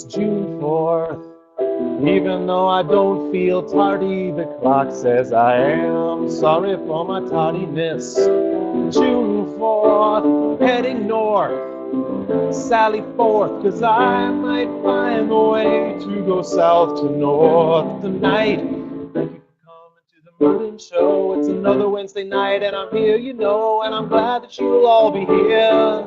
June 4th. Even though I don't feel tardy, the clock says I am. Sorry for my tardiness. June 4th, heading north. Sally forth, 'cause I might find a way to go south to north tonight. Thank you for coming to the Merton Show. It's another Wednesday night, and I'm here, you know, and I'm glad that you'll all be here.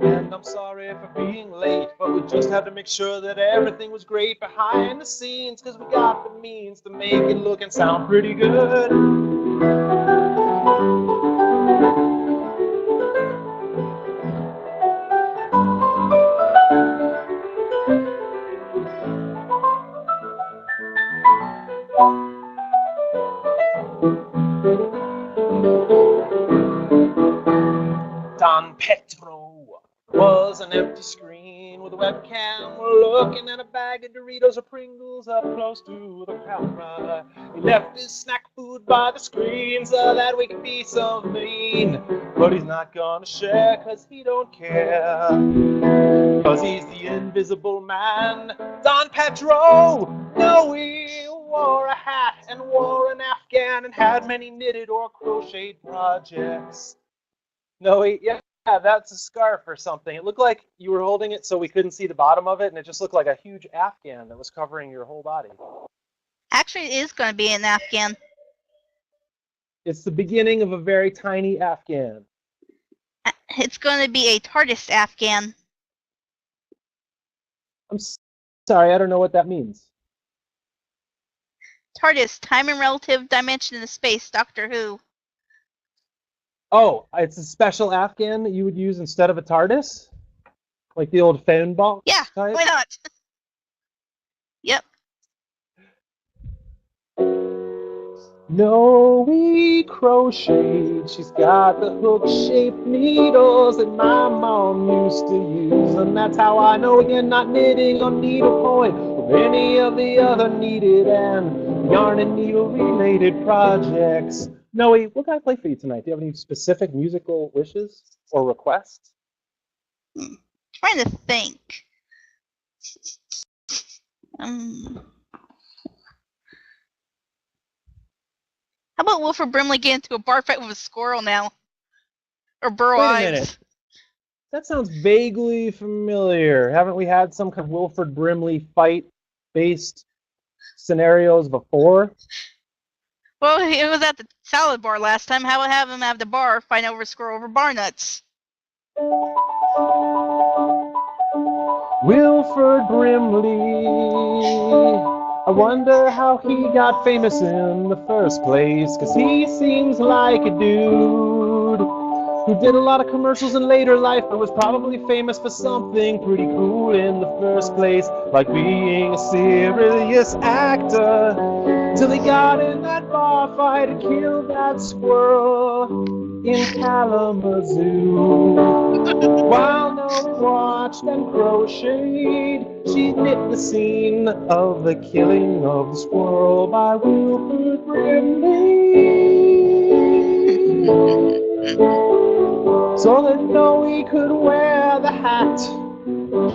And I'm sorry for being late, but we just had to make sure that everything was great behind the scenes, 'cause we got the means to make it look and sound pretty good. Don Petro was an empty screen with a webcam. We're looking at a bag of Doritos or Pringles up close to the camera. He left his snack food by the screen so that we could be so mean. But he's not gonna share 'cause he don't care. 'Cause he's the invisible man. Don Petro! No, he wore a hat and wore an Afghan and had many knitted or crocheted projects. No, yeah, that's a scarf or something. It looked like you were holding it so we couldn't see the bottom of it, and it just looked like a huge Afghan that was covering your whole body. Actually, it is going to be an Afghan. It's the beginning of a very tiny Afghan. It's going to be a TARDIS Afghan. I'm sorry, I don't know what that means. TARDIS, Time and Relative Dimension in Space, Doctor Who. Oh, it's a special Afghan that you would use instead of a TARDIS? Like the old phone box Yeah, type? why not? Yep. No, we crocheted. She's got the hook-shaped needles that my mom used to use. And that's how I know you're not knitting on needlepoint or any of the other knitted and yarn and needle-related projects. Noe, what can I play for you tonight? Do you have any specific musical wishes or requests? Trying to think. How about Wilford Brimley get into a bar fight with a squirrel now? Or Burl Wait a Ives? minute. That sounds vaguely familiar. Haven't we had some kind of Wilford Brimley fight-based scenarios before? Well, he was at the salad bar last time. How about have him have the bar fight over a squirrel over bar nuts? Wilford Brimley. I wonder how he got famous in the first place, 'cause he seems like a dude who did a lot of commercials in later life, but was probably famous for something pretty cool in the first place, like being a serious actor, till he got in that bar fight and killed that squirrel in Kalamazoo. While Noe watched and crocheted, she knit the scene of the killing of the squirrel by Wilford Brimley, so that Noe could wear the hat.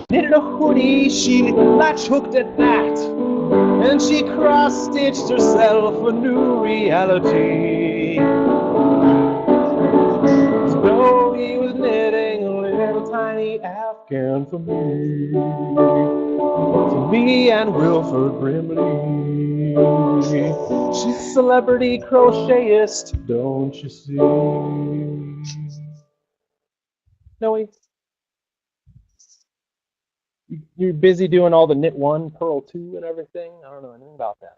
Knitted a hoodie, she latch hooked at that, and she cross-stitched herself a new reality. So he was knitting a little tiny Afghan for me and Wilford Brimley. She's a celebrity crochetist, don't you see? Noe, you're busy doing all the knit 1, purl 2 and everything? I don't know anything about that.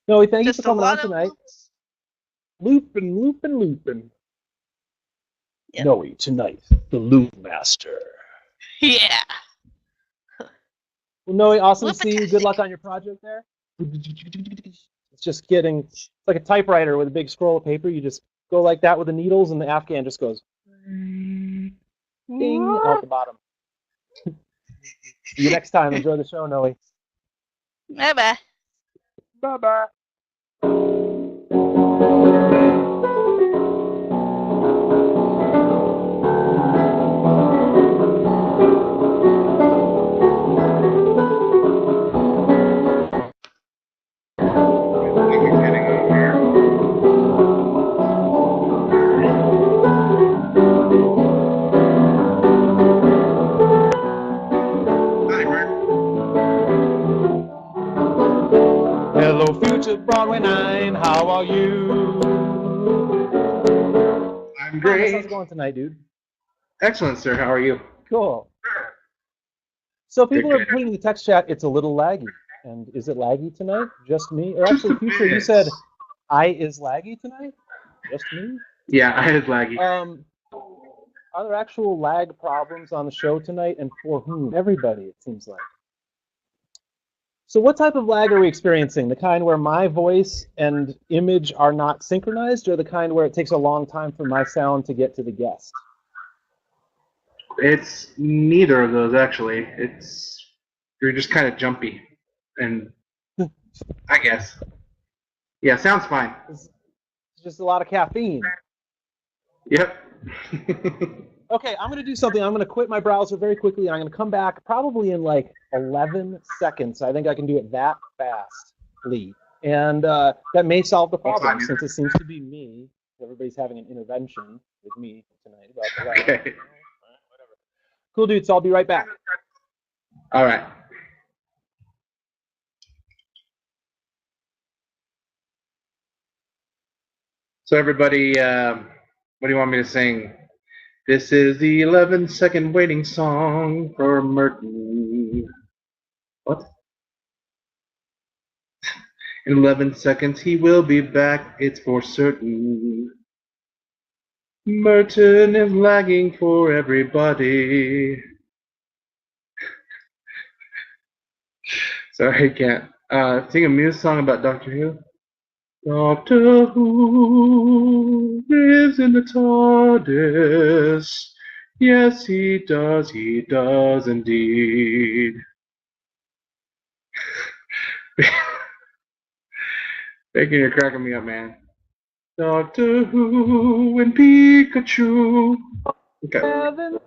Noe, thank you for coming on tonight. Loopin'. Yep. Noe, tonight, the Loop Master. Yeah. Well, Noe, awesome to see you. Good luck on your project there. It's just kidding. It's like a typewriter with a big scroll of paper. You just go like that with the needles, and the Afghan just goes ding out the bottom. See you next time. Enjoy the show, Noe. Bye-bye. Bye-bye. Future Broadway 9. How are you? I'm Thomas, great. how's it going tonight, dude? Excellent, sir. How are you? Cool. So people Good, are good. putting in the text chat, it's a little laggy. And is it laggy tonight? Just me? Or Just actually, a Future, you bit. said I is laggy tonight? Just me? Yeah, I had laggy. Are there actual lag problems on the show tonight, and for whom? Everybody, it seems like. So what type of lag are we experiencing? The kind where my voice and image are not synchronized, or the kind where it takes a long time for my sound to get to the guest? It's neither of those, actually. You're just kind of jumpy, and I guess. Yeah, sounds fine. It's just a lot of caffeine. Yep. Okay, I'm going to do something. I'm going to quit my browser very quickly. I'm going to come back probably in like 11 seconds. I think I can do it that fastly. And that may solve the problem, since it seems to be me. Everybody's having an intervention with me tonight. About Okay. whatever. Cool, dudes. I'll be right back. All right. So everybody, what do you want me to sing? This is the 11-second waiting song for Merton. What? In 11 seconds he will be back, it's for certain. Merton is lagging for everybody. Sorry, I can't. Sing a Muse song about Doctor Who. Doctor Who lives in the TARDIS. Yes, he does indeed. Bacon, you're cracking me up, man. Doctor Who and Pikachu. Okay. 11 seconds.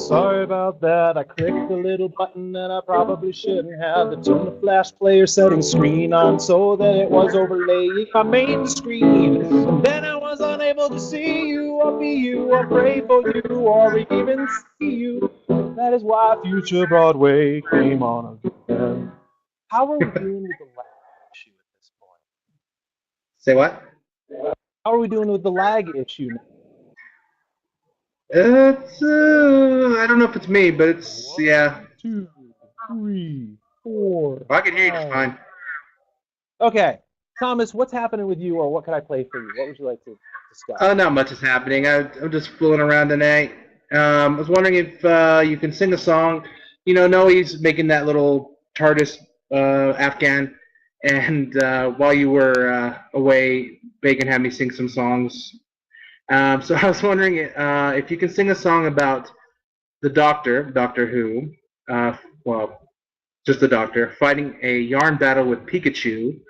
Sorry about that. I clicked the little button that I probably shouldn't have to turn the flash player setting screen on so that it was overlaying my main screen. And then I was unable to see you or be you or pray for you or even see you. That is why Future Broadway came on again. How are we doing with the lag issue at this point? Say what? How are we doing with the lag issue now? It's, I don't know if it's me, but it's, yeah. 2, 3, 4. I can hear you just fine. Okay, Thomas, what's happening with you, or what can I play for you? What would you like to discuss? Not much is happening. I'm just fooling around tonight. I was wondering if you can sing a song. You know, Noe's making that little TARDIS Afghan, and while you were away, Bacon had me sing some songs. So I was wondering if you can sing a song about the Doctor Who, well, just the Doctor, fighting a yarn battle with Pikachu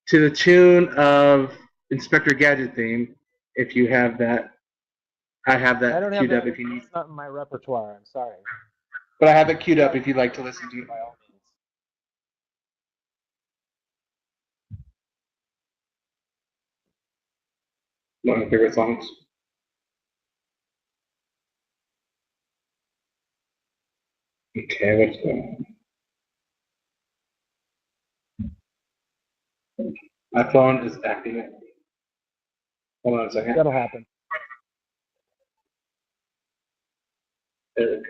to the tune of Inspector Gadget theme. If you have that, I have that I don't have queued that. up if you need. It's not in my repertoire. I'm sorry. But I have it queued up if you'd like to listen to it. By all means. One of my favorite songs. Okay, what's that? My phone is acting it. Hold on a second. That'll happen. There we go.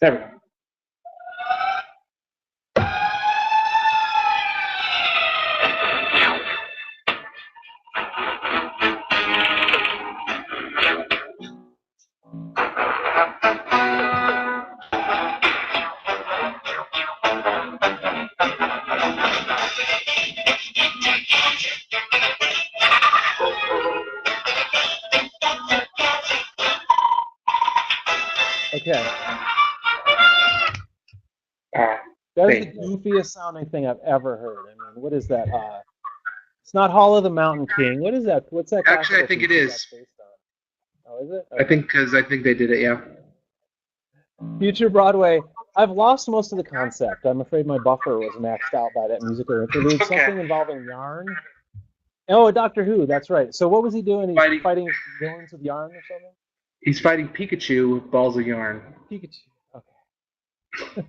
There we go. Okay. Alright. That is the goofiest sounding thing I've ever heard. I mean, what is that? It's not Hall of the Mountain King. What is that? What's that? Actually, I think it is. Oh, is it? Okay. I think they did it, yeah. Future Broadway. I've lost most of the concept. I'm afraid my buffer was maxed out by that musical interlude. Okay. Something involving yarn. Oh, Doctor Who. That's right. So what was he doing? He's fighting villains with yarn or something? He's fighting Pikachu with balls of yarn. Pikachu. Okay.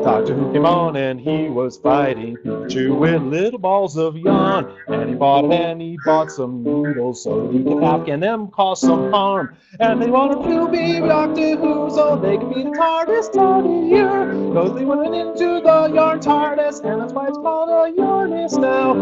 Doctor Who came on and he was fighting Pikachu with little balls of yarn. And he bought some needles so he could Afghan them cause some harm. And they wanted to be Doctor Who so they could be the TARDIS TARDIer. Cause they went into the yarn TARDIS and that's why it's called a Yarnist now.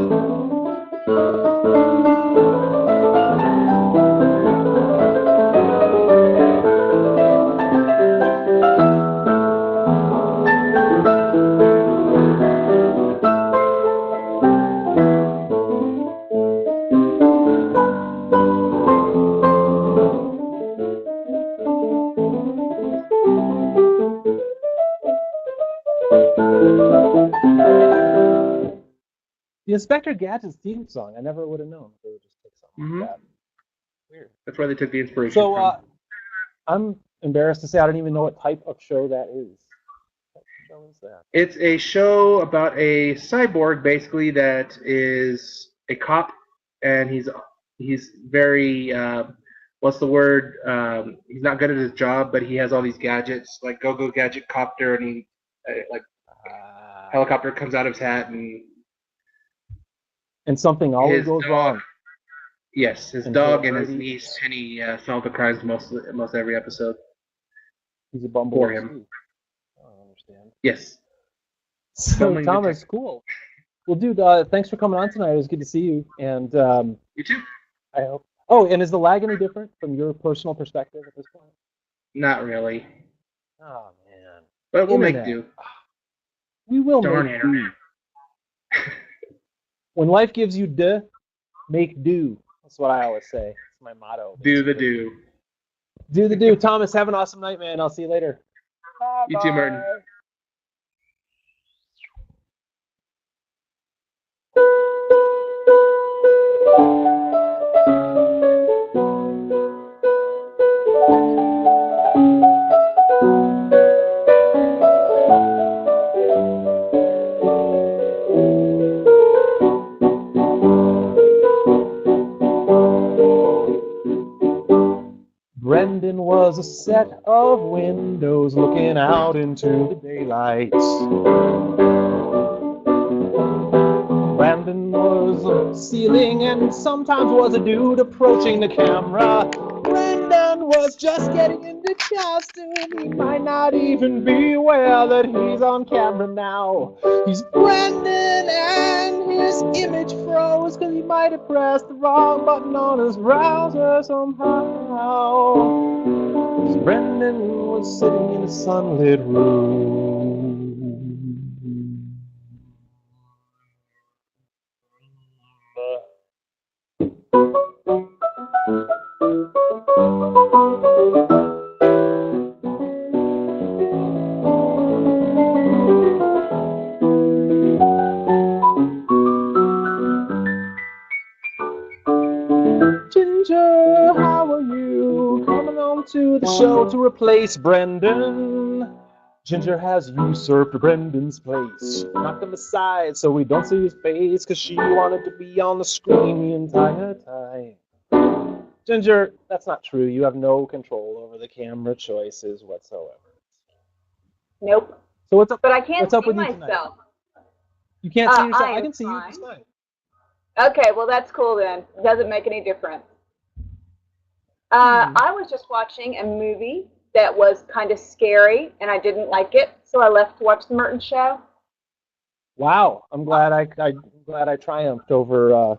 The Inspector Gadget's theme song, I never would have known they would just take something like that. Weird. That's where they took the inspiration So, from. I'm embarrassed to say I don't even know what type of show that is. What show is that? It's a show about a cyborg, basically, that is a cop, and he's very what's the word? He's not good at his job, but he has all these gadgets, like Go-Go Gadget Copter, and he like helicopter comes out of his hat, and something always his goes dog- wrong. Yes, his And dog Bill and his Brady- niece Penny solve the crimes most every episode. He's a bumble for of him. Steve. I don't understand. Yes. So, Filming Thomas, detective. cool. Well, dude, thanks for coming on tonight. It was good to see you. And You too? I hope. Oh, and is the lag any different from your personal perspective at this point? Not really. Oh, man. But we'll make Internet. do. We will Darn make internet. do. When life gives you duh, make do. That's what I always say. It's my motto. Do the do. Do the do. Thomas, have an awesome night, man. I'll see you later. You too, Merton. Brendan was a set of windows looking out into the daylight. Brandon was a ceiling and sometimes was a dude approaching the camera. Brendan was just getting into costume. He might not even be aware that he's on camera now. He's Brendan and his image froze because he might have pressed the wrong button on his browser somehow. 'Cause Brendan was sitting in a sunlit room. Ginger, how are you? Coming on to the show to replace Brendan. Ginger has usurped Brendan's place. Knocked him aside so we don't see his face, cause she wanted to be on the screen the entire time. Ginger, that's not true. You have no control over the camera choices whatsoever. Nope. So what's up? But I can't What's up see with you tonight? myself. You can't see yourself. I I am can see you fine. just fine. Okay, well that's cool then. Doesn't make any difference. I was just watching a movie that was kind of scary, and I didn't like it, so I left to watch the Merton show. Wow, I'm glad I'm glad I triumphed over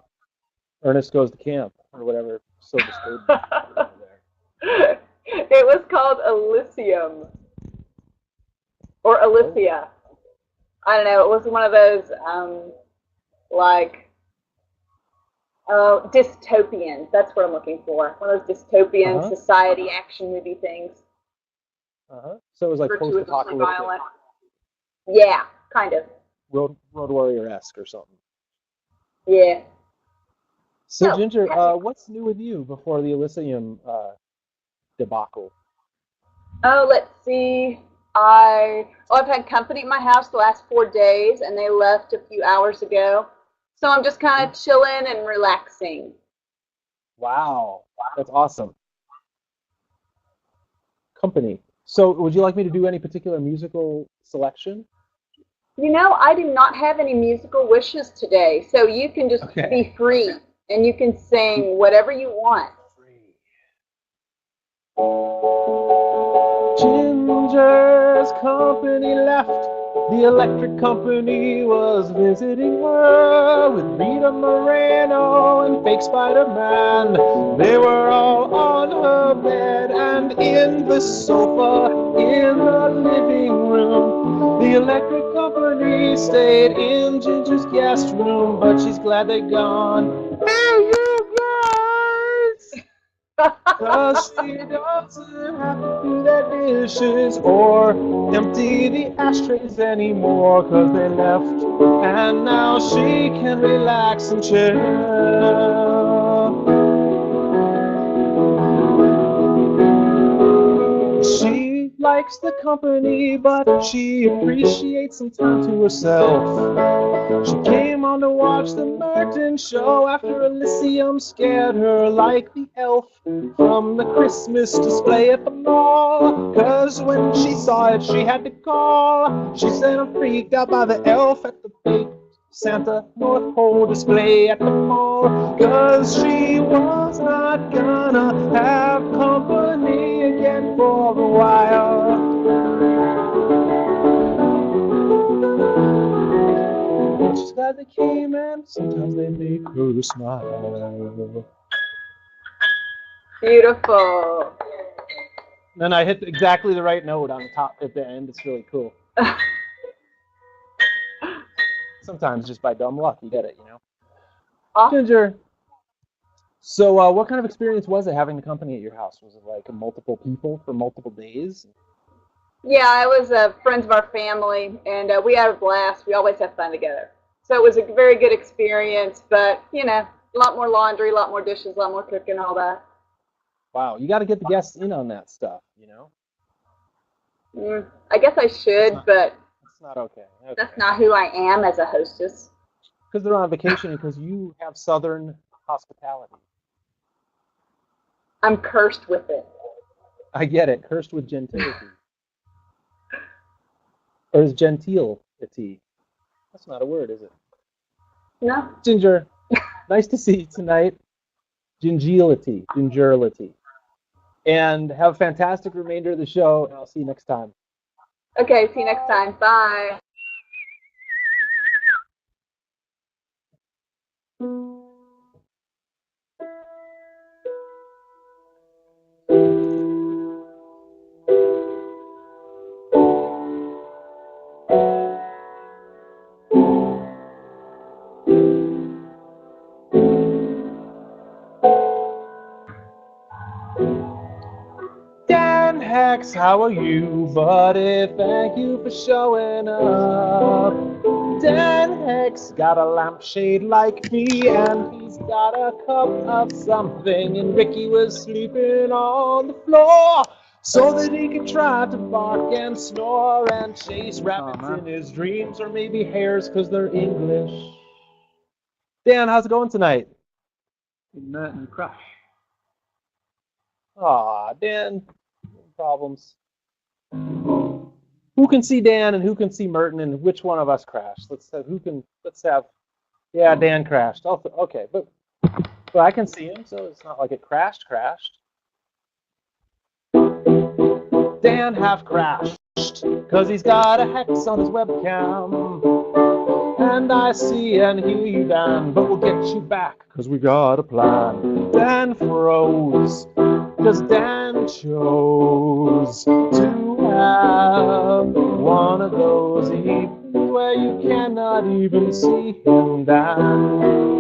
Ernest Goes to Camp or whatever Silver Spade over there. It was called Elysium. Or Elysia. I don't know, it was one of those, dystopian. That's what I'm looking for. One of those dystopian society action movie things. So it was like Gratuitously post-apocalyptic, violent. Yeah, kind of. Road Warrior-esque or something. Yeah. So No, Ginger, technically. what's new with you before the Elysium debacle? Oh, let's see. I've had company at my house the last 4 days, and they left a few hours ago. So I'm just kind of chilling and relaxing. Wow, that's awesome. Company. So, would you like me to do any particular musical selection? You know, I do not have any musical wishes today, so you can just Okay. be free and you can sing whatever you want. Ginger's company left. The electric company was visiting her with Rita Moreno and fake Spider-Man. They were all on her bed and in the sofa in the living room. The electric company stayed in Ginger's guest room, but she's glad they're gone. Hey, you guys! 'Cause she doesn't have to do their dishes or empty the ashtrays anymore, 'cause they left, and now she can relax and chill. She likes the company, but she appreciates some time to herself. She came on to watch the Merton show after Elysium scared her like the elf from the Christmas display at the mall. 'Cause when she saw it, she had to call. She said, I'm freaked out by the elf at the fake Santa North Pole display at the mall. 'Cause she was not gonna have company again for a while. She's glad they came, and sometimes they make her smile. Beautiful. Then I hit exactly the right note on the top at the end. It's really cool. Sometimes just by dumb luck, you get it, you know. Awesome. Ginger. So, what kind of experience was it having the company at your house? Was it like multiple people for multiple days? Yeah, it was friends of our family, and we had a blast. We always have fun together. So it was a very good experience, but, you know, a lot more laundry, a lot more dishes, a lot more cooking, all that. Wow, you got to get the guests in on that stuff, you know? I guess I should, but It's not okay. that's not who I am as a hostess. Because they're on vacation, because you have Southern hospitality. I'm cursed with it. I get it. Cursed with gentility. Or is gentility? That's not a word, is it? No. Ginger, nice to see you tonight. Gingerility. And have a fantastic remainder of the show, and I'll see you next time. Okay, see you next time. Bye. Dan Hex, how are you, buddy? Thank you for showing up. Dan Hex got a lampshade like me, and he's got a cup of something, and Ricky was sleeping on the floor so that he could try to bark and snore and chase rabbits in his dreams, or maybe hares because they're English. Dan, how's it going tonight? Merton crash. Aw, Dan, problems. Who can see Dan and who can see Merton and which one of us crashed? Yeah, Dan crashed. Okay, but I can see him, so it's not like it crashed. Dan half crashed, 'cause he's got a hex on his webcam. And I see and hear you, Dan, but we'll get you back, 'cause we got a plan. Dan froze, 'cause Dan chose to have one of those evenings where you cannot even see him, Dan.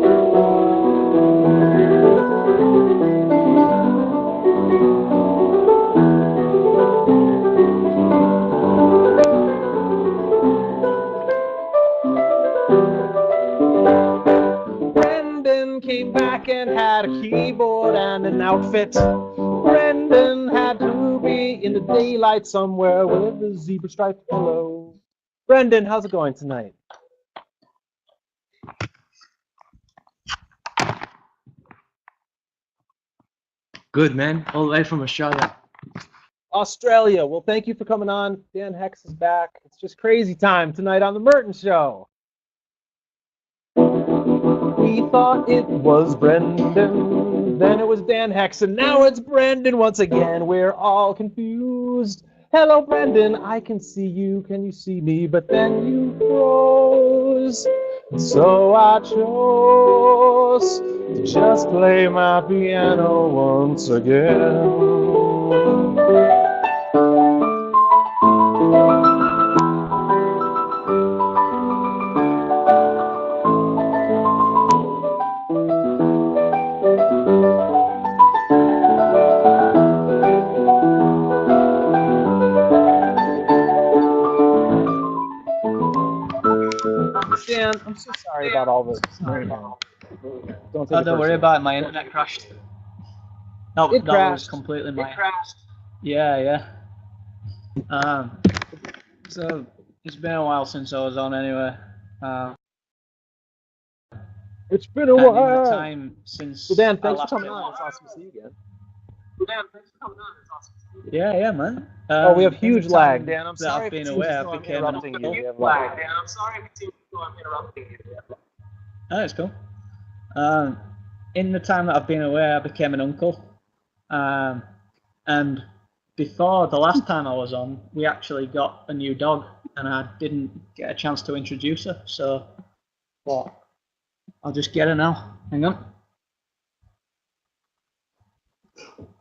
Came back and had a keyboard and an outfit. Brendan had to be in in the daylight somewhere with a zebra striped pillow. Brendan, how's it going tonight? Good, man. All the way from Australia. Australia. Well, thank you for coming on. Dan Hex is back. It's just crazy time tonight on the Merton Show. We thought it was Brendan, then it was Dan Hex, and now it's Brendan once again. We're all confused. Hello, Brendan. I can see you. Can you see me? But then you froze. So I chose to just play my piano once again. Dan, I'm so sorry about all this. Don't worry about it. My internet crashed. No, It that crashed. was completely my. It crashed. Yeah. So it's been a while since I was on anyway. It's been a And in while. the time since. So Dan, I thanks for last coming been on. It's awesome to see you again. Yeah, man. Oh, we have in huge the lag, time Dan. I'm that sorry I've if been it seems away. as I though I'm became an interrupting uncle. you. We have lag. Oh, that's cool. In the time that I've been away, I became an uncle. And before the last time I was on, we actually got a new dog, and I didn't get a chance to introduce her. So, well, I'll just get her now. Hang on.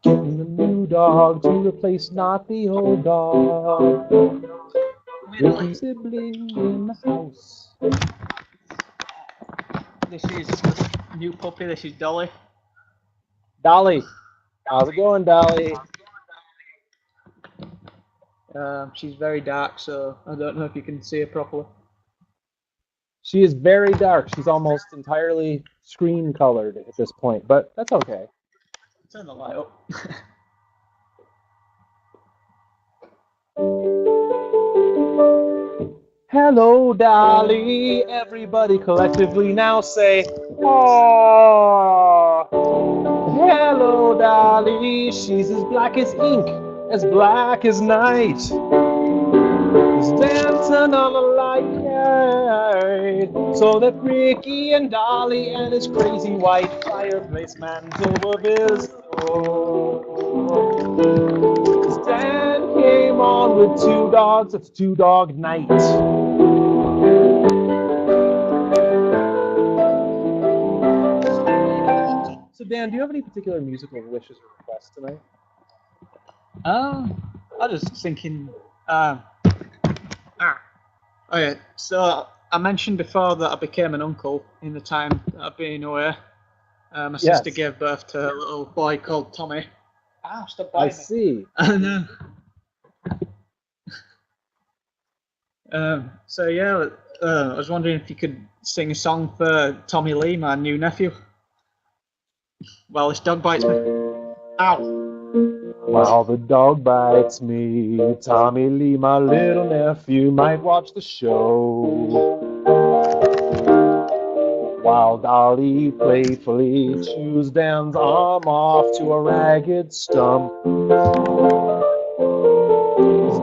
Getting a new dog to replace not the old dog. With a sibling in the house. This is the new puppy. This is Dolly. Dolly, how's it going, Dolly? She's very dark, so I don't know if you can see her properly. She is very dark. She's almost entirely screen colored at this point, but that's okay. Turn the light up. Hello, Dolly. Everybody collectively now say, "Aww." Hello, Dolly. She's as black as ink, as black as night. Just dancing on the light, so that Ricky and Dolly and his crazy white fireplace mantle were visible. Dan came on with two dogs. It's two dog night. So Dan, do you have any particular musical wishes or requests tonight? I was thinking. Okay, so I mentioned before that I became an uncle in the time that I've been away. My sister gave birth to a little boy called Tommy. Stop biting me. I see. And so yeah, I was wondering if you could sing a song for Tommy Lee, my new nephew. While this dog bites me. Ow! While the dog bites me, Tommy Lee, my little nephew, might watch the show. While Dolly playfully chews Dan's arm off to a ragged stump.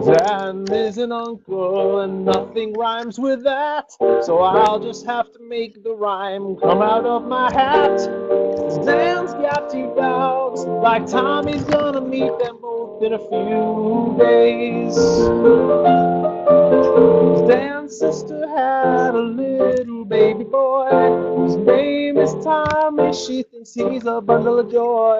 Dan is an uncle and nothing rhymes with that, so I'll just have to make the rhyme come out of my hat. Dan's got two dogs, like Tommy's gonna meet them both in a few days. Dan's sister had a little baby boy, his name is Tommy, she thinks he's a bundle of joy.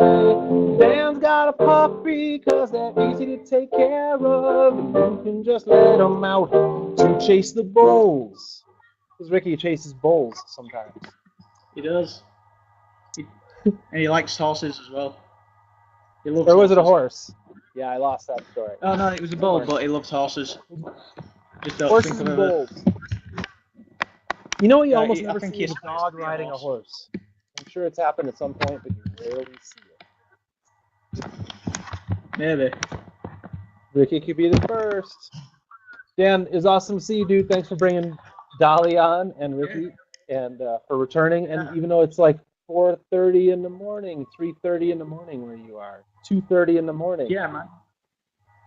Dan's got a puppy, cause they're easy to take care of, and you can just let them out to chase the bulls. Because Ricky chases bulls sometimes. He does. And he likes horses as well. He loves Or was it a horses. horse? Yeah, I lost that story. Oh no, it was a bull, but he loves horses. Just don't Horses think and of it. bulls. You know what you Yeah, almost I never think see is he's a dog supposed to be a riding a horse. horse. I'm sure it's happened at some point, but you rarely see it. Maybe. Ricky could be the first. Dan, it's awesome to see you, dude. Thanks for bringing Dolly on and Ricky and for returning. And even though it's like 4:30 in the morning, 3:30 in the morning where you are, 2:30 in the morning. Yeah, man.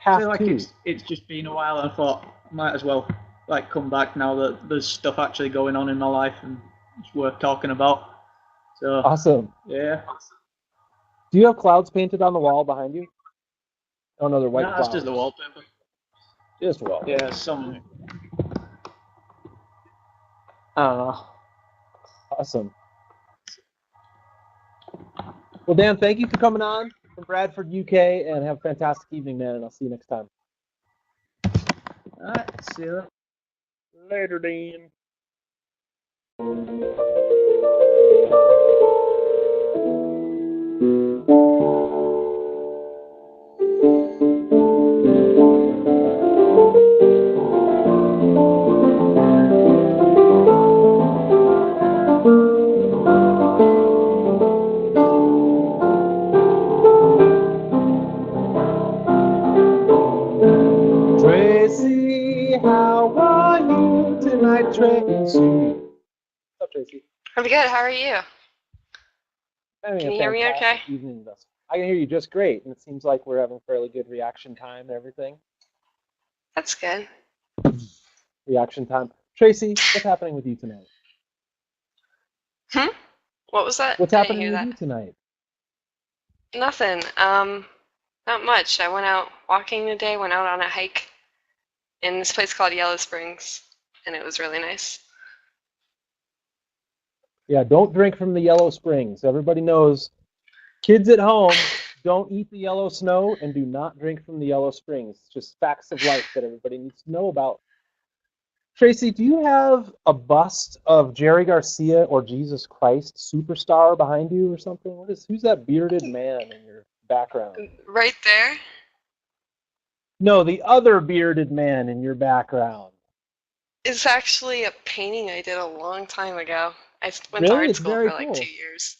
Half I feel like two. it's just been a while, and I thought I might as well like come back now that there's stuff actually going on in my life and it's worth talking about. So Awesome. yeah. Do you have clouds painted on the wall behind you? Oh no, they're white No, clouds. that's just the wallpaper. Just wallpaper. Yeah, some. I don't know. Awesome. Well, Dan, thank you for coming on from Bradford, UK, and have a fantastic evening, man, and I'll see you next time. All right, see you Later, Dan. Tracy, how are you tonight, Tracy? What's up, Tracy? I'm good. How are you? Having Can a you hear me fantastic okay? evening thus. I can hear you just great, and it seems like we're having fairly good reaction time and everything. That's good. Reaction time. Tracy, what's happening with you tonight? What was that? What's I didn't happening hear with that. you tonight? Nothing. Not much. I went out walking today, went out on a hike in this place called Yellow Springs, and it was really nice. Yeah, don't drink from the Yellow Springs. Everybody knows. Kids at home, don't eat the yellow snow and do not drink from the Yellow Springs. It's just facts of life that everybody needs to know about. Tracy, do you have a bust of Jerry Garcia or Jesus Christ Superstar behind you or something? Who's that bearded man in your background? Right there? No, the other bearded man in your background. It's actually a painting I did a long time ago. I went Really? to art It's school very for like cool. 2 years.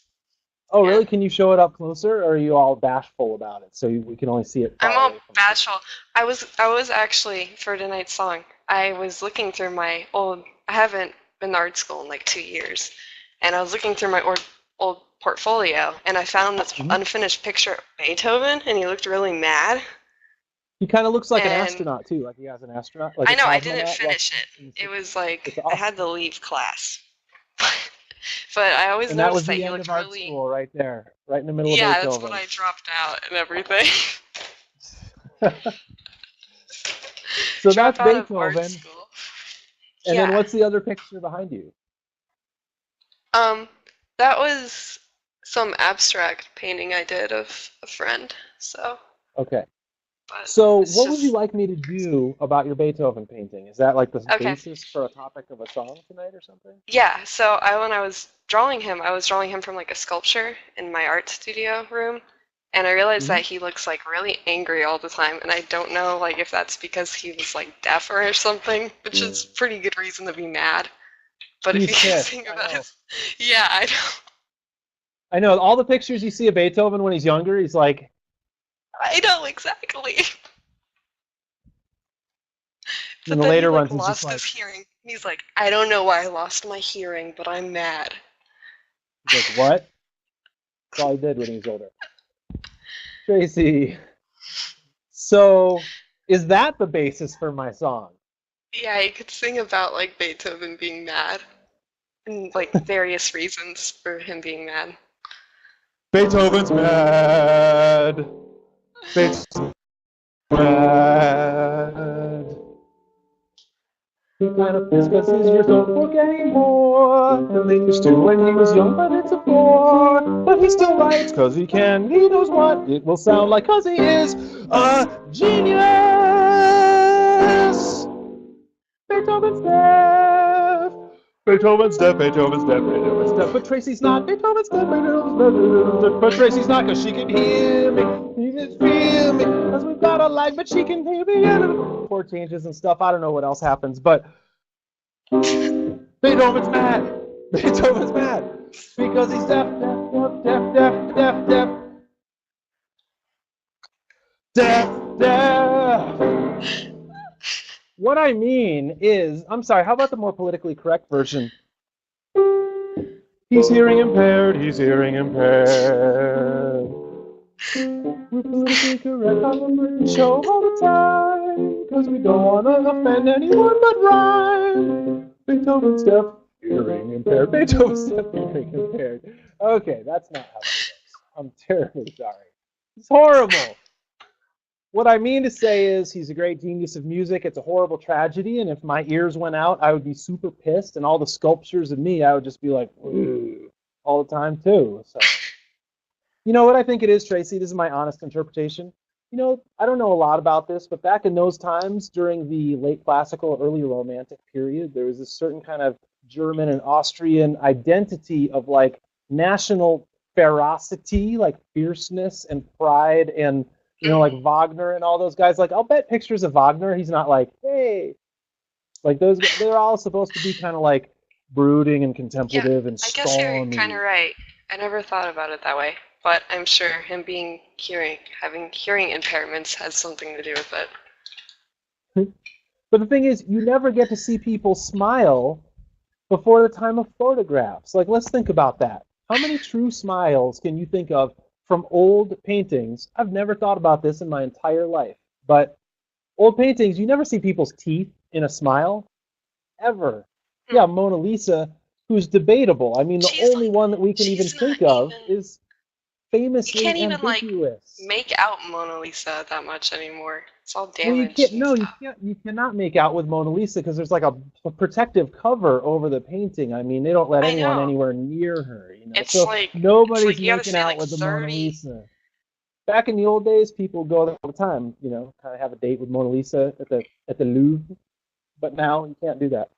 Oh, Yeah. really? Can you show it up closer, or are you all bashful about it so we can only see it? I'm far all away from you? bashful. I was actually, for tonight's song, I was looking through my old, I haven't been to art school in like 2 years, and I was looking through my old portfolio, and I found this unfinished picture of Beethoven, and he looked really mad. He kind of looks like an And- astronaut too, like he has an astronaut. Like I a know, I cosmonaut didn't finish walking- it. It was like, It's I awesome. had to leave class. But I always And that was noticed that the he end looked of art really... school right there, right in the middle of Yeah, Beethoven. that's when I dropped out and everything. So Drop that's out of art Beethoven. school. And Yeah. then what's the other picture behind you? That was some abstract painting I did of a friend. So, Okay. but So it's what would just- you like me to do about your Beethoven painting? Is that like the Okay. basis for a topic of a song tonight or something? Yeah, so when I was drawing him from like a sculpture in my art studio room, and I realized that he looks like really angry all the time, and I don't know like if that's because he was like deaf or something, which is pretty good reason to be mad. But if He's you pissed, think I about know. it, yeah, I know. I know all the pictures you see of Beethoven when he's younger, he's like, I know exactly. in But the then later he like ones, he's lost just his like, hearing. He's like, I don't know why I lost my hearing, but I'm mad. he's like, what? That's all he did when he was older. Tracy, so is that the basis for my song? Yeah, you could sing about like Beethoven being mad, and like various reasons for him being mad. Beethoven's mad. Beethoven's mad. He kind of pissed because his years don't work anymore than they used to when he was young, but it's a bore. But he still writes because he can. He knows what it will sound like because he is a genius. Beethoven's deaf. Beethoven's deaf, Beethoven's deaf, Beethoven's deaf. But Tracy's not. Beethoven's deaf, Beethoven's deaf, Beethoven's deaf. But Tracy's not because she can hear me. She can feel me. Because we've got a light, but she can hear me. Chord changes and stuff. I don't know what else happens, but Beethoven's mad. Beethoven's mad. Because he's deaf, deaf, deaf, deaf, deaf, deaf, deaf. Deaf, deaf. What I mean is, I'm sorry, how about the more politically correct version? He's hearing impaired, he's hearing impaired. We're politically correct on the Merton show all the time, because we don't want to offend anyone but rhyme. Beethoven Steph, hearing impaired. Beethoven Steph, hearing impaired. Okay, that's not how that goes. I'm terribly sorry. It's horrible. What I mean to say is he's a great genius of music. It's a horrible tragedy, and if my ears went out, I would be super pissed, and all the sculptures of me, I would just be like, ooh, all the time too. So, you know what I think it is, Tracy? This is my honest interpretation. You know, I don't know a lot about this, but back in those times, during the late classical, early romantic period, there was this certain kind of German and Austrian identity of like national ferocity, like fierceness and pride, and you know, like Wagner and all those guys. Like, I'll bet pictures of Wagner, he's not like, hey, like those. They're all supposed to be kind of like brooding and contemplative and I guess you're stormy. kind of right. I never thought about it that way, but I'm sure him having hearing impairments has something to do with it. But the thing is, you never get to see people smile before the time of photographs. Like, let's think about that. How many true smiles can you think of from old paintings? I've never thought about this in my entire life, but old paintings, you never see people's teeth in a smile, ever. Yeah, Mona Lisa, who's debatable. I mean, the only one that we can even think of is famously ambiguous. You can't even, like, make out Mona Lisa that much anymore. It's all damaged. Well, you cannot make out with Mona Lisa because there's like a protective cover over the painting. I mean, they don't let anyone anywhere near her. You know, it's so like nobody's making out with the Mona Lisa. Back in the old days, people go there all the time. You know, kind of have a date with Mona Lisa at the Louvre. But now you can't do that.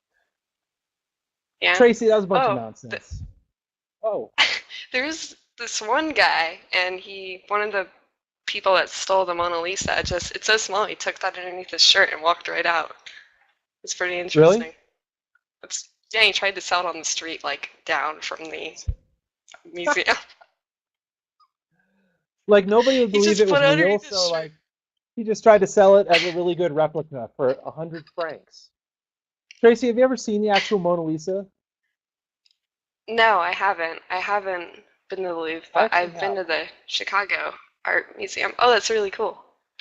Yeah. Tracy, that was a bunch of nonsense. There's this one guy, and one of the people that stole the Mona Lisa, it's so small, he took that underneath his shirt and walked right out. It's pretty interesting. Really? Yeah, he tried to sell it on the street, like, down from the museum. Like, nobody would believe it was real, so, like, he just tried to sell it as a really good replica for 100 francs. Tracy, have you ever seen the actual Mona Lisa? No, I haven't. I haven't been to the Louvre, but I've been to the Chicago Art Museum. Oh, that's really cool.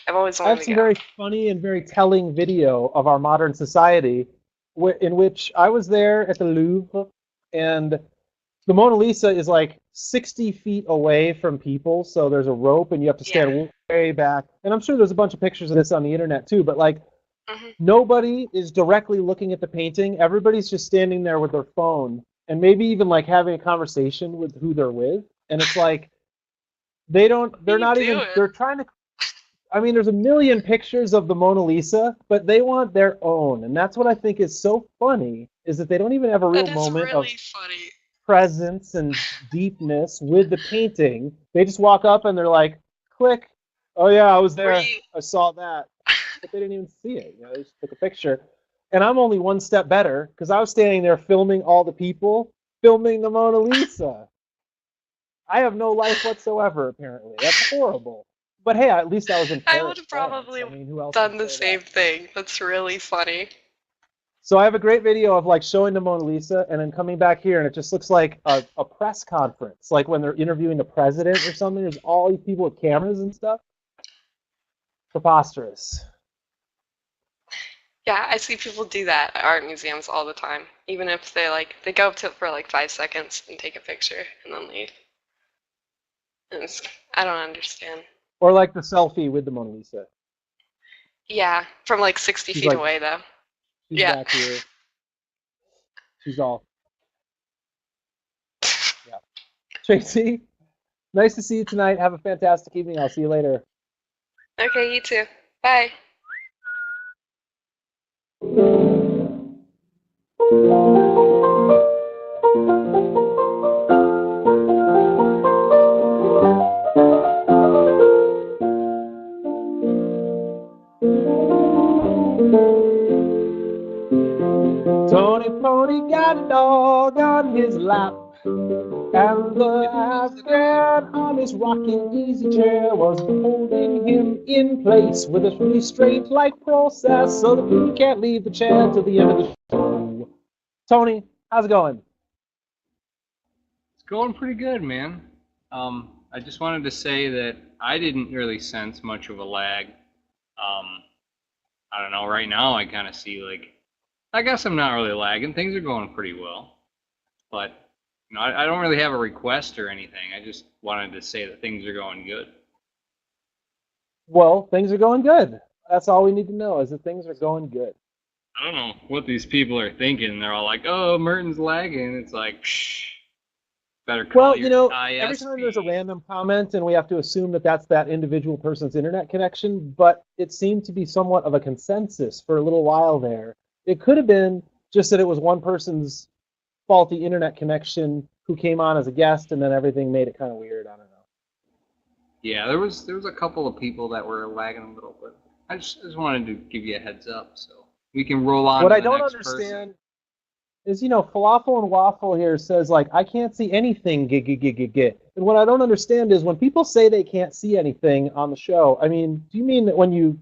I've always wanted to go. I have some very funny and very telling video of our modern society in which I was there at the Louvre, and the Mona Lisa is like 60 feet away from people, so there's a rope and you have to stand way back. And I'm sure there's a bunch of pictures of this on the internet too, but like nobody is directly looking at the painting. Everybody's just standing there with their phone and maybe even like having a conversation with who they're with. And it's like they're trying to, I mean, there's a million pictures of the Mona Lisa, but they want their own. And that's what I think is so funny, is that they don't even have a real moment of presence and deepness with the painting. They just walk up and they're like, click. Oh yeah, I was there. I saw that. But they didn't even see it. You know, they just took a picture. And I'm only one step better because I was standing there filming all the people, filming the Mona Lisa. I have no life whatsoever, apparently. That's horrible. But hey, at least I was in Paris. I would have probably done the same thing. That's really funny. So I have a great video of like showing the Mona Lisa and then coming back here, and it just looks like a press conference, like when they're interviewing the president or something. There's all these people with cameras and stuff. Preposterous. Yeah, I see people do that at art museums all the time. Even if they go up to it for like 5 seconds and take a picture and then leave. I don't understand. Or like the selfie with the Mona Lisa. Yeah, from like 60 feet away though. She's back here. She's all. Yeah. Tracy, nice to see you tonight. Have a fantastic evening. I'll see you later. Okay, you too. Bye. Tony Pony got a dog on his lap. And the Afghan on his rocking easy chair was holding him in place with a restraint-like process so that he can't leave the chair till the end of the show. Tony, how's it going? It's going pretty good, man. I just wanted to say that I didn't really sense much of a lag. I don't know, right now I kind of see like, I guess I'm not really lagging. Things are going pretty well. But, you know, I don't really have a request or anything. I just wanted to say that things are going good. Well, things are going good. That's all we need to know is that things are going good. I don't know what these people are thinking. They're all like, oh, Merton's lagging. It's like, shh. Better call Well, your you know, ISP. every time there's a random comment and we have to assume that that's that individual person's internet connection, but it seemed to be somewhat of a consensus for a little while there. It could have been just that it was one person's faulty internet connection who came on as a guest and then everything made it kind of weird. I don't know. Yeah, there was a couple of people that were lagging a little bit. I just wanted to give you a heads up so we can roll on What to I the don't next understand person. is, you know, Falafel and Waffle here says, like, I can't see anything, get. And what I don't understand is when people say they can't see anything on the show, I mean, do you mean that when you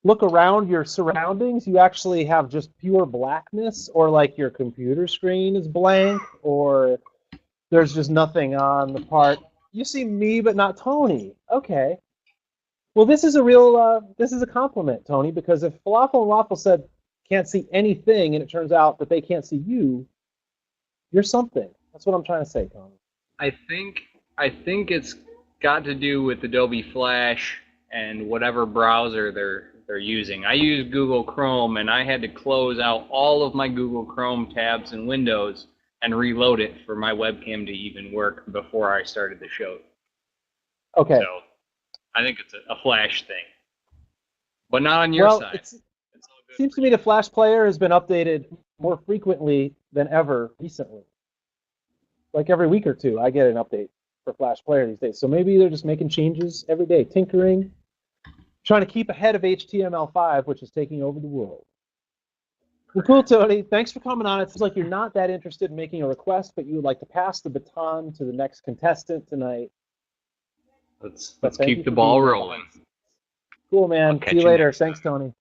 look around your surroundings, you actually have just pure blackness, or like your computer screen is blank, or there's just nothing on the part? You see me, but not Tony. Okay. Well, this is a compliment, Tony, because if Falafel and Waffle said can't see anything, and it turns out that they can't see you, you're something. That's what I'm trying to say, Tony. I think it's got to do with Adobe Flash and whatever browser they're using. I use Google Chrome, and I had to close out all of my Google Chrome tabs and windows and reload it for my webcam to even work before I started the show. Okay. So I think it's a Flash thing, but not on your side. It seems to me the Flash player has been updated more frequently than ever recently. Like every week or two, I get an update for Flash player these days. So maybe they're just making changes every day, tinkering, trying to keep ahead of HTML5, which is taking over the world. Well, cool, Tony. Thanks for coming on. It seems like you're not that interested in making a request, but you would like to pass the baton to the next contestant tonight. Let's keep the ball rolling. Cool, man. See you later. Thanks, Tony.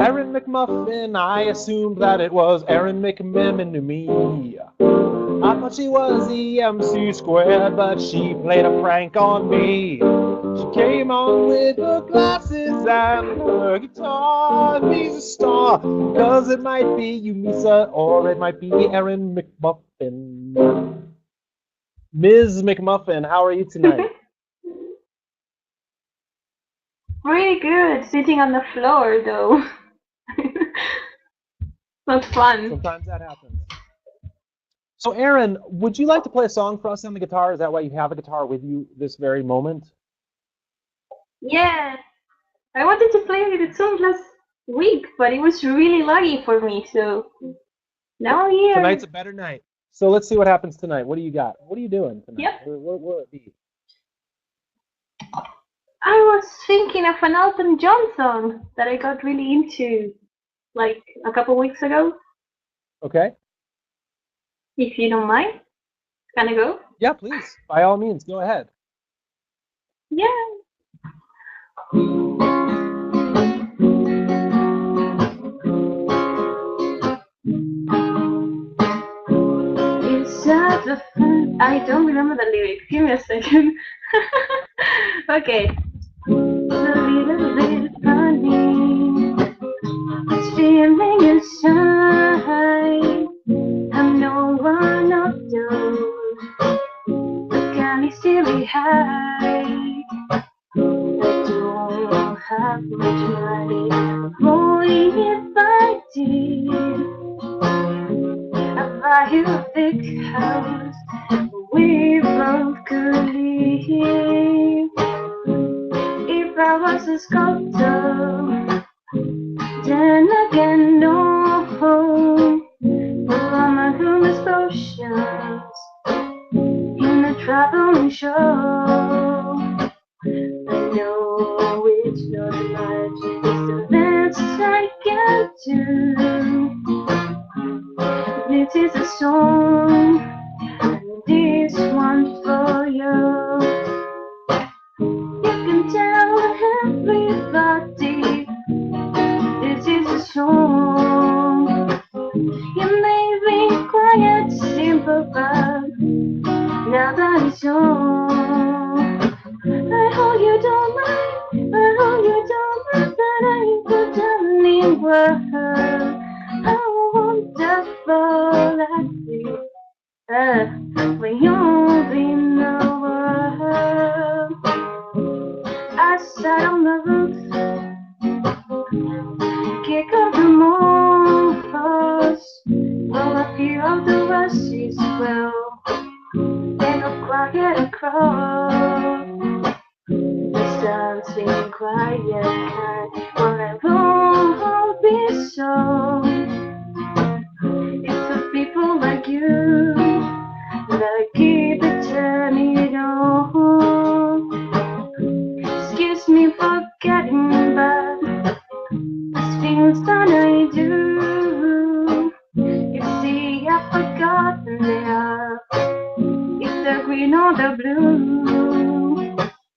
Aaron McMuffin, I assumed that it was Aaron McMemin to me. I thought she was the MC squared, but she played a prank on me. She came on with her glasses and her guitar. She's a star, cause it might be you, Misa, or it might be Aaron McMuffin. Ms. McMuffin, how are you tonight? Really good. Sitting on the floor, though. Not fun. Sometimes that happens. So, Aaron, would you like to play a song for us on the guitar? Is that why you have a guitar with you this very moment? Yes. I wanted to play with the song last week, but it was really laggy for me, so now I'm here. Tonight's a better night. So let's see what happens tonight. What do you got? What are you doing tonight? Yep. Where will it be? I was thinking of an Elton John song that I got really into like a couple weeks ago. Okay. If you don't mind. Can I go? Yeah, please. By all means, go ahead. Yeah. It's such a fun. I don't remember the lyrics. Give me a second. Okay. It's a little bit funny. This feeling inside. I'm no one of those. But can you still be high? I don't have much money. Boy, if I did, I'd buy you a big house we both could live. If I was a sculptor, then again, no. traveling show. I know it's not much, it's the best I can do. This is a song, and this one's for you. You can tell everybody this is a song. You may be quiet, simple, but now that it's on, I hope you don't mind, I hope you don't mind that I put down in words how wonderful I feel when you're in the world. I sat on the roof, kick up the moss, while a few of the rushes well, and a quiet across. The dancing quiet kind, while I won't be so. It's for people like you that I keep it turning on. Excuse me for getting back these things that I do. You see, I've forgotten they are. It's the green or the blue.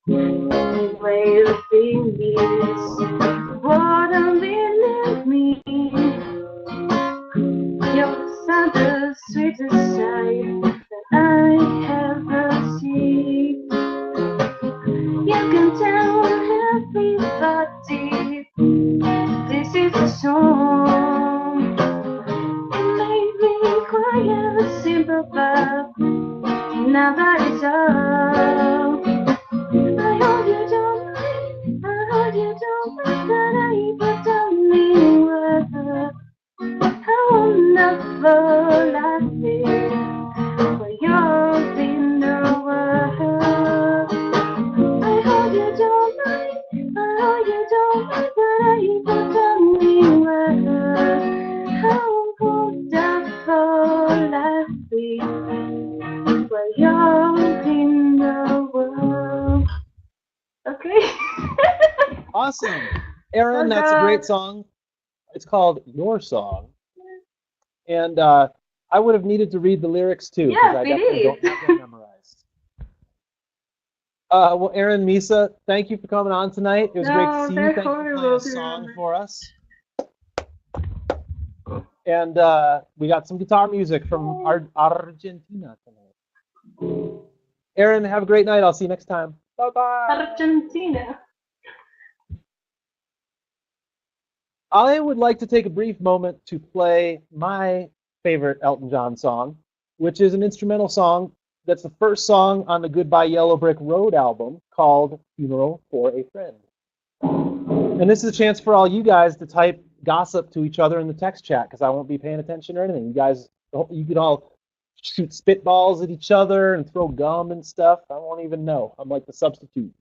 Anyway, the thing is, what I really mean. Your sound the sweetest sight that I ever seen. You can tell everybody this is a song. It made me cry a simple but now that it's all. I hope you don't mind, I hope you don't mind that I put down in words how wonderful I feel when you're in the world. I hope you don't mind, I hope you don't mind that I put down in words how wonderful I feel when you're in the world. Okay. Awesome. Aaron, that's a great song. It's called Your Song. And I would have needed to read the lyrics too, because I definitely don't have them memorized. Well, Aaron, Misa, thank you for coming on tonight. It was great to see you. Thank you for playing a song for us. And we got some guitar music from Argentina tonight. Aaron, have a great night. I'll see you next time. Bye-bye. Argentina. I would like to take a brief moment to play my favorite Elton John song, which is an instrumental song that's the first song on the Goodbye Yellow Brick Road album called Funeral for a Friend. And this is a chance for all you guys to type gossip to each other in the text chat, because I won't be paying attention or anything. You can all shoot spitballs at each other and throw gum and stuff. I won't even know. I'm like the substitute.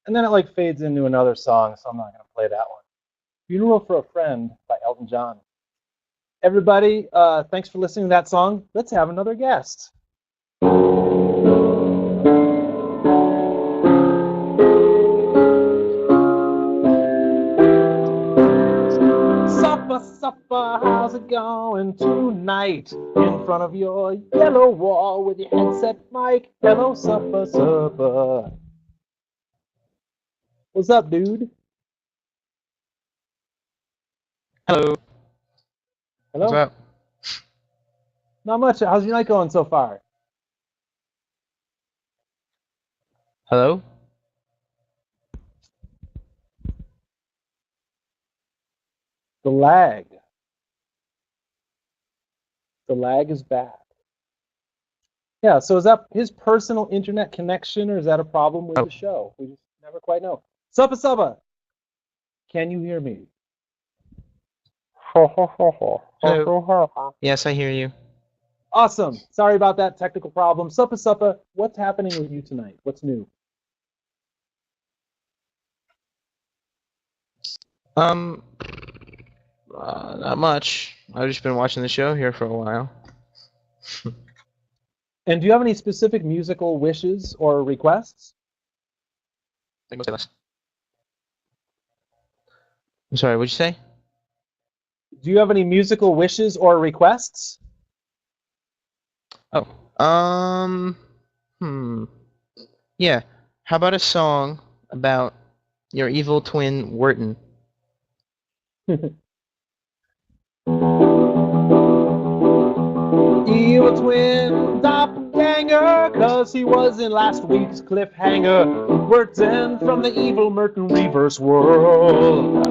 And then it like fades into another song, so I'm not going to play that one. Funeral for a Friend by Elton John. Everybody, thanks for listening to that song. Let's have another guest. Supper, supper, how's it going tonight? In front of your yellow wall with your headset mic. Hello, supper, supper. What's up, dude? Hello. Hello? What's up? Not much. How's your night going so far? Hello? The lag. The lag is bad. Yeah, so is that his personal internet connection, or is that a problem with the show? We just never quite know. Suppa Suppa, can you hear me? Hello. Yes, I hear you. Awesome. Sorry about that technical problem. Suppa Suppa, what's happening with you tonight? What's new? Not much. I've just been watching the show here for a while. And do you have any specific musical wishes or requests? I'm sorry, what'd you say? Do you have any musical wishes or requests? Oh, yeah. How about a song about your evil twin, Merton? Evil twin doppelganger, 'cause he was in last week's cliffhanger. Merton from the evil Merton reverse world.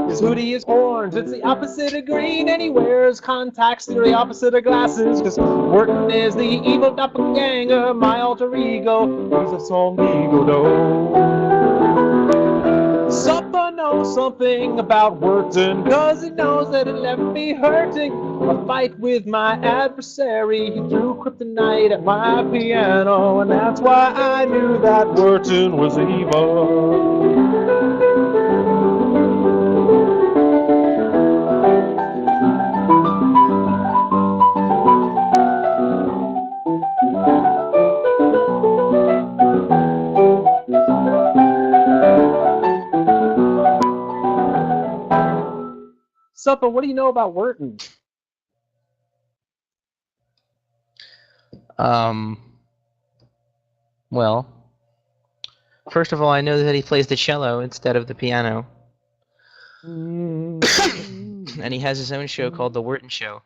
His hoodie is orange, it's the opposite of green, and he wears contacts, they're the opposite of glasses, 'cause Merton is the evil doppelganger, my alter ego. He's a song ego though. Supper knows something about Merton, 'cause he knows that it left me hurting. A fight with my adversary, he threw kryptonite at my piano, and that's why I knew that Merton was evil. Supper, what do you know about Merton? Well, first of all, I know that he plays the cello instead of the piano. And he has his own show called The Merton Show.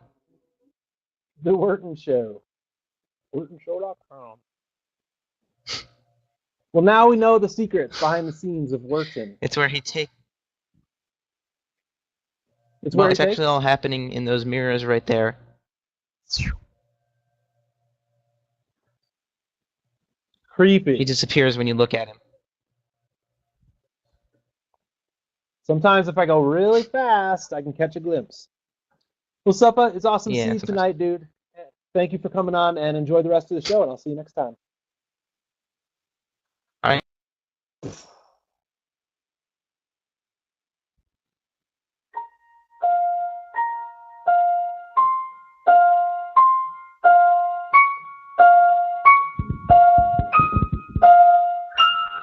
The Merton Show. MertonShow.com. Well, now we know the secrets behind the scenes of Merton. It's where he takes... It's Well, where it's he actually all happening in those mirrors right there. Creepy. He disappears when you look at him. Sometimes if I go really fast, I can catch a glimpse. Well, Suppa, it's awesome to see you sometimes. tonight, dude. Thank you for coming on, and enjoy the rest of the show, and I'll see you next time. All right.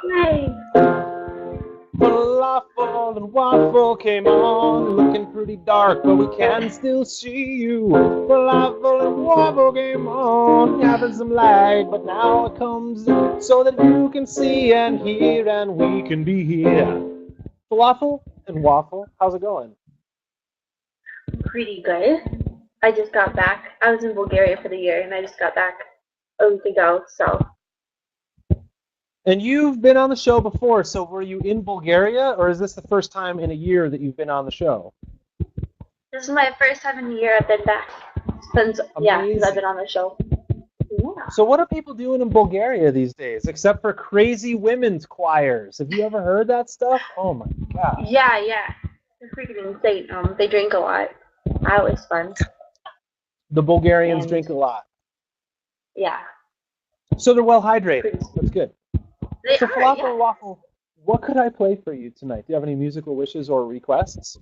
Yay. Falafel and waffle came on, looking pretty dark, but we can still see you. Falafel and waffle came on, having some lag, but now it comes so that you can see and hear, and we can be here. Falafel and waffle, how's it going? Pretty good. I just got back. I was in Bulgaria for the year, and I just got back a week ago, so. And you've been on the show before, so were you in Bulgaria, or is this the first time in a year that you've been on the show? This is my first time in the year I've been back. Since I've been on the show. Yeah. So what are people doing in Bulgaria these days, except for crazy women's choirs? Have you ever heard that stuff? Oh my god. Yeah. They're freaking insane. They drink a lot. That was fun. The Bulgarians And- drink a lot. Yeah. So they're well hydrated. That's good. They So are, Falafel yeah. and Waffle, what could I play for you tonight? Do you have any musical wishes or requests?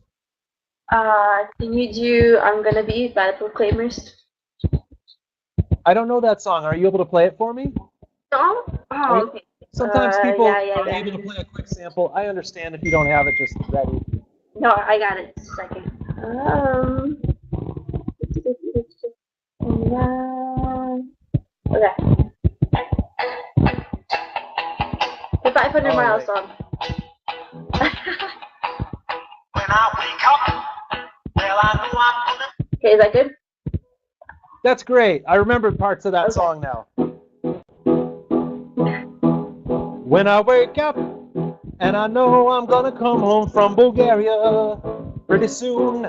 Can you do I'm Gonna Be by the Proclaimers? I don't know that song. Are you able to play it for me? Song? Are Oh, you- okay. Sometimes people yeah. are able to play a quick sample. I understand if you don't have it just ready. No, I got it. Just a second. Okay. The 500 Oh, Mile wait. song. Okay, is that good? That's great. I remember parts of that song now. When I wake up and I know I'm gonna come home from Bulgaria pretty soon.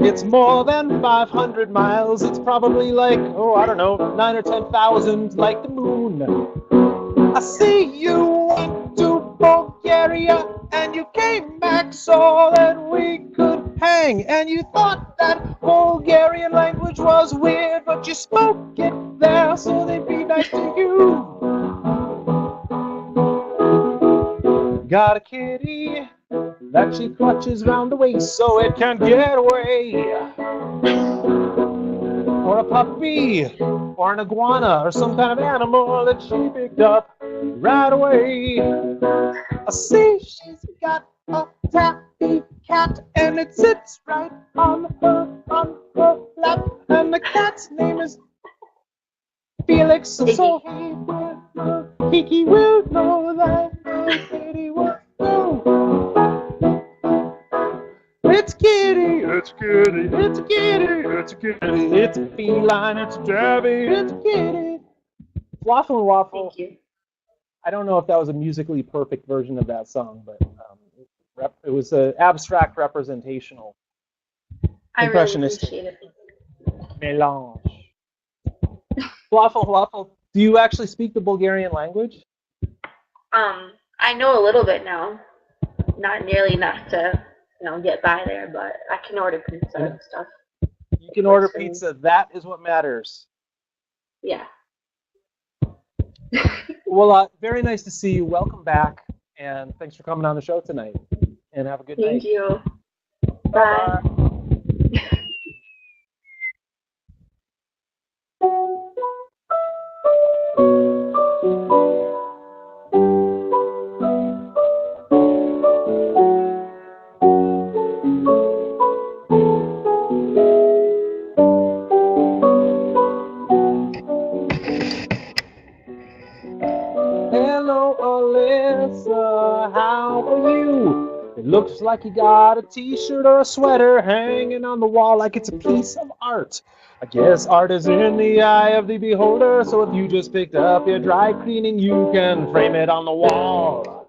It's more than 500 miles. It's probably like, I don't know, 9 or 10,000, like the moon. I see you went to Bulgaria and you came back so that we could hang. And you thought that Bulgarian language was weird, but you spoke it there so they'd be nice to you. Got a kitty that she clutches round the waist so it can't get away. Or a puppy, or an iguana, or some kind of animal that she picked up right away. I see she's got a tabby cat, and it sits right on her lap. And the cat's name is Felix, so Kiki will know that Kitty will know. It's Kitty, it's Kitty, it's Kitty, it's Kitty, it's a feline, it's a tabby, it's Kitty. Waffle and Waffle. Thank you. I don't know if that was a musically perfect version of that song, but it was an abstract representational I really impressionistic appreciate it. melange. Waffle, Waffle, do you actually speak the Bulgarian language? I know a little bit now. Not nearly enough to, get by there, but I can order pizza and stuff. You can order pizza. That is what matters. Yeah. Well, very nice to see you. Welcome back, and thanks for coming on the show tonight. And have a good night. Thank you. Bye. Hello, Alyssa. How are you? It looks like you got a t-shirt or a sweater hanging on the wall like it's a piece of art. I guess art is in the eye of the beholder, so if you just picked up your dry cleaning, you can frame it on the wall.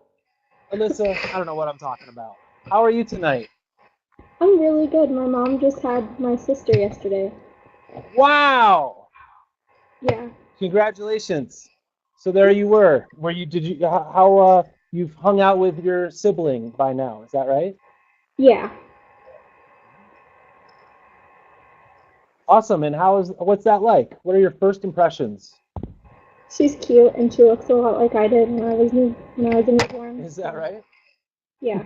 Alyssa, I don't know what I'm talking about. How are you tonight? I'm really good. My mom just had my sister yesterday. Wow! Yeah. Congratulations. So there you were. How you've hung out with your sibling by now, is that right? Yeah. Awesome. And what's that like? What are your first impressions? She's cute and she looks a lot like I did when I was newborn. Is that right? Yeah.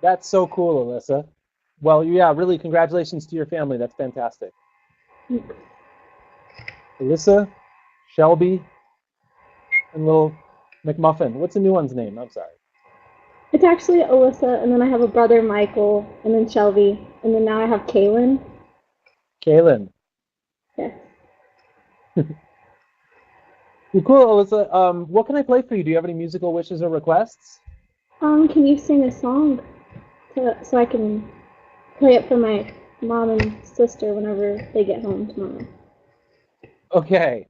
That's so cool, Alyssa. Well, yeah, really congratulations to your family. That's fantastic. Thanks. Alyssa, Shelby, and little McMuffin. What's the new one's name? I'm sorry. It's actually Alyssa, and then I have a brother, Michael, and then Shelby, and then now I have Kaylin. Kaylin. Yeah. Well, cool, Alyssa. What can I play for you? Do you have any musical wishes or requests? Can you sing a song so I can play it for my mom and sister whenever they get home tomorrow? Okay.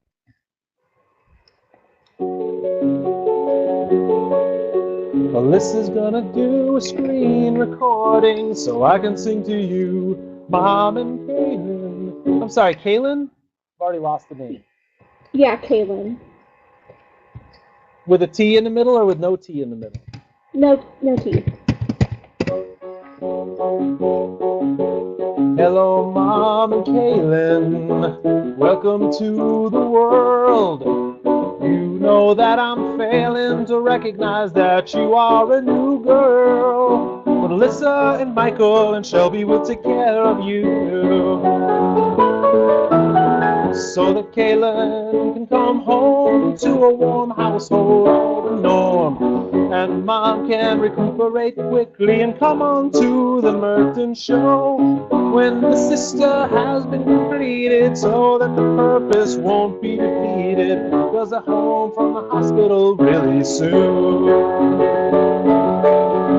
Alyssa's gonna do a screen recording so I can sing to you, Mom and Kaylin. I'm sorry, Kaylin? I've already lost the name. Yeah, Kaylin. With a T in the middle or with no T in the middle? No T. Hello, Mom and Kaylin. Welcome to the world. You know that I'm failing to recognize that you are a new girl. But Alyssa and Michael and Shelby will take care of you, so that Kaylin can come home to a warm household, all the norm. And Mom can recuperate quickly and come on to the Merton show when the sister has been completed, so that the purpose won't be defeated. Because they're home from the hospital really soon.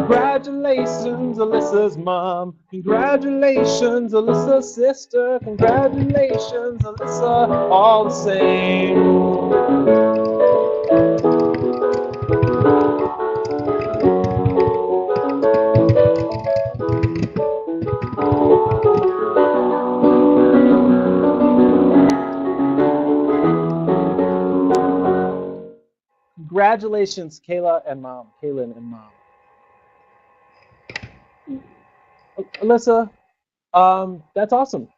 Congratulations, Alyssa's mom. Congratulations, Alyssa's sister. Congratulations, Alyssa, all the same. Congratulations, Kaylin and Mom. Alyssa, that's awesome.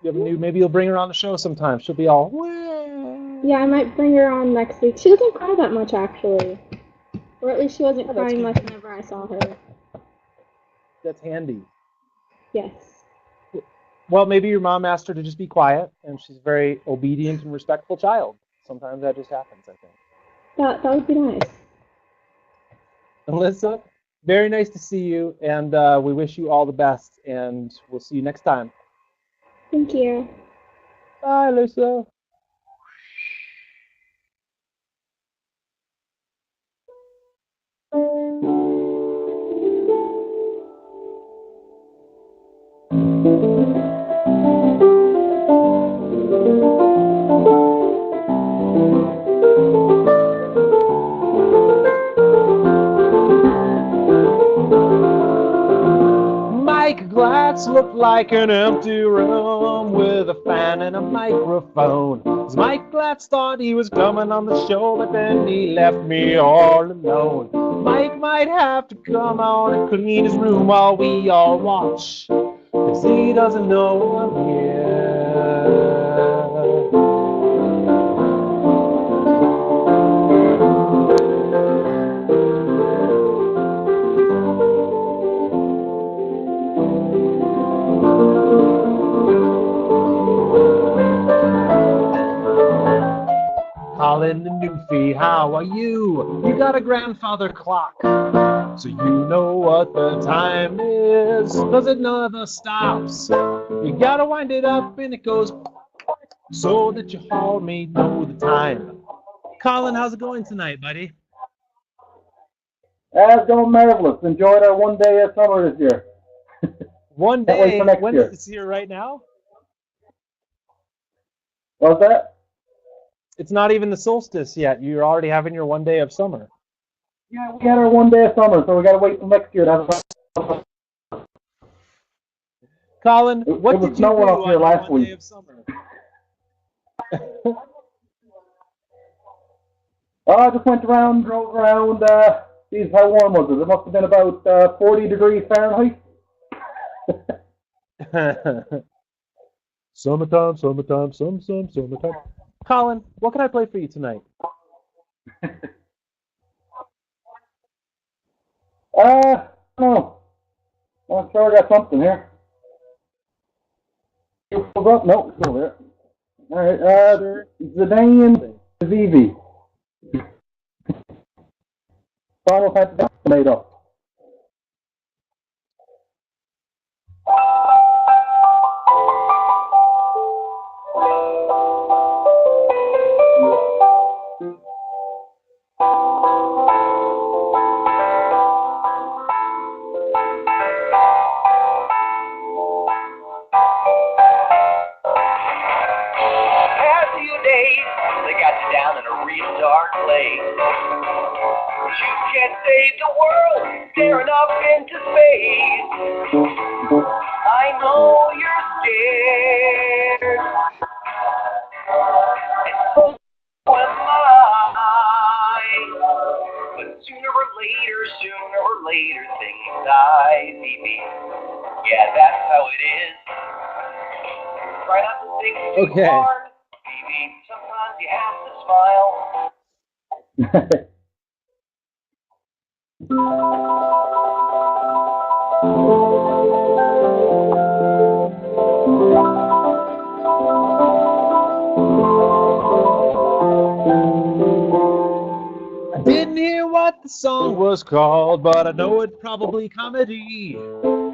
You have a new, maybe you'll bring her on the show sometime. She'll be all, wah. Yeah, I might bring her on next week. She doesn't cry that much, actually. Or at least she wasn't crying much whenever I saw her. That's handy. Yes. Well, maybe your mom asked her to just be quiet, and she's a very obedient and respectful child. Sometimes that just happens, I think. That would be nice. Alyssa, very nice to see you, and we wish you all the best, and we'll see you next time. Thank you. Bye, Alyssa. Mike Glatz looked like an empty room with a fan and a microphone. 'Cause Mike Glatz thought he was coming on the show, but then he left me all alone. Mike might have to come on and clean his room while we all watch, 'cause he doesn't know I'm here. Colin the Newfie, how are you? You got a grandfather clock, so you know what the time is, 'cause it never stops. You gotta wind it up and it goes so that you all may know the time. Colin, how's it going tonight, buddy? It's going marvelous. Enjoyed our one day of summer this year. One Can't wait day? for next When year. is this year right now? What's that? It's not even the solstice yet. You're already having your one day of summer. Yeah, we had our one day of summer, so we got to wait till next year. Colin, what it was did you do snowing up on here your last one week. day of summer? I just went around, drove around. Geez, how warm was it? It must have been about 40 degrees Fahrenheit. Summertime. Colin, what can I play for you tonight? No. I'm sure I got something here. You pulled up? Nope, still there. All right, Zidane Zizi. Final Fantasy Tomato. They got you down in a real dark place. You can't save the world staring up into space. I know you're scared. And so am I. But sooner or later, things die, baby. Yeah, that's how it is. Try not to think too Okay. hard. Baby, sometimes you have to smile. I didn't hear what the song was called, but I know it's probably comedy.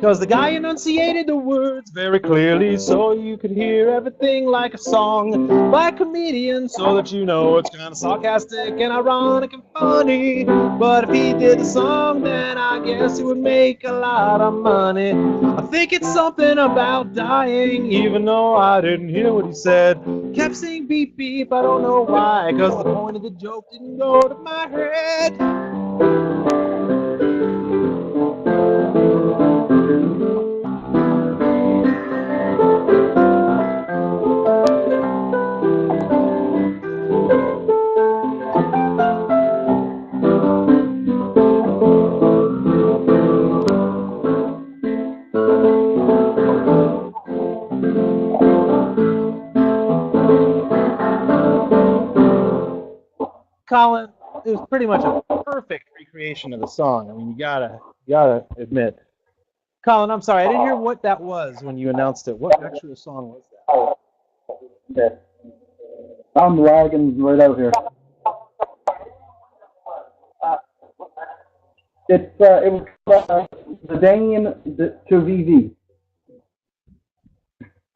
Cause the guy enunciated the words very clearly, so you could hear everything like a song by a comedian, so that you know it's kind of sarcastic and ironic and funny. But if he did the song, then I guess he would make a lot of money. I think it's something about dying, even though I didn't hear what he said. Kept saying beep beep, I don't know why, cause the point of the joke didn't go to my head. Colin, it was pretty much a perfect recreation of the song. I mean, you gotta admit. Colin, I'm sorry, I didn't hear what that was when you announced it. What actual song was that? Okay. I'm lagging right out here. It was the Dane to VV.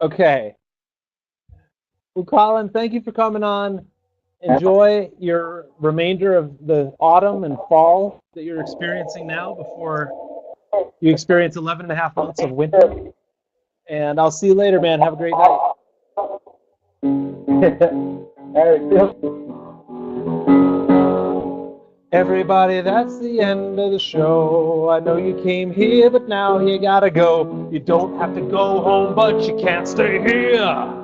Okay. Well, Colin, thank you for coming on. Enjoy your remainder of the autumn and fall that you're experiencing now before you experience 11 and a half months of winter. And I'll see you later, man. Have a great night. Everybody, that's the end of the show. I know you came here, but now you gotta go. You don't have to go home, but you can't stay here.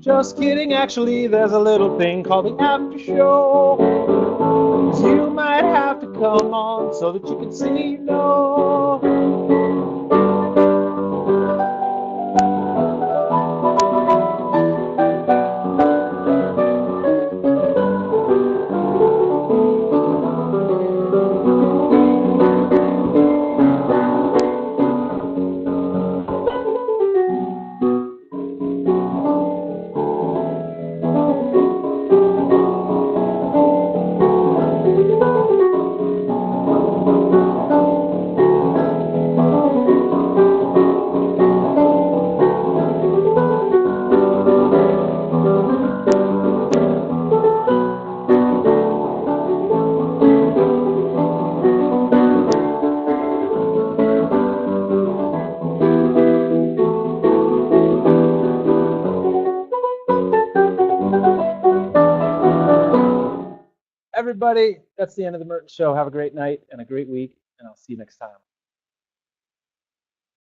Just kidding, actually, there's a little thing called the after show. So you might have to come on so that you can see no. Everybody, that's the end of the Merton Show. Have a great night and a great week, and I'll see you next time.